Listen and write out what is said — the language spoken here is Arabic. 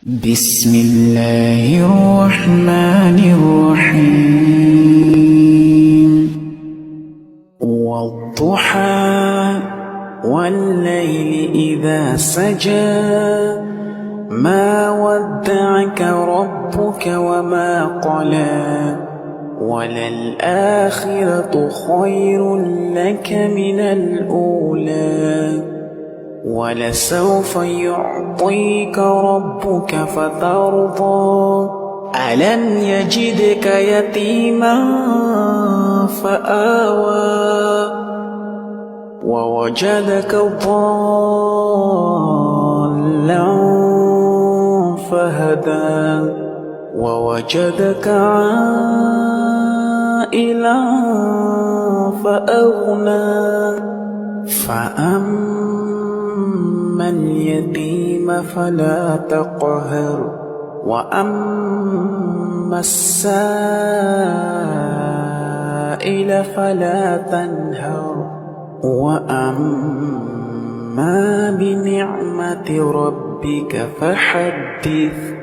بسم الله الرحمن الرحيم والضحى والليل إذا سجى ما ودعك ربك وما قلى وللآخرة خير لك من الأولى ولسوف يعطيك ربك فترضى ألم يجدك يتيما فآوى ووجدك ضالا فهدى ووجدك عائلا فأغنى فأما اليتيم فلا تقهر وأما السائل فلا تنهر وأما بنعمة ربك فحدث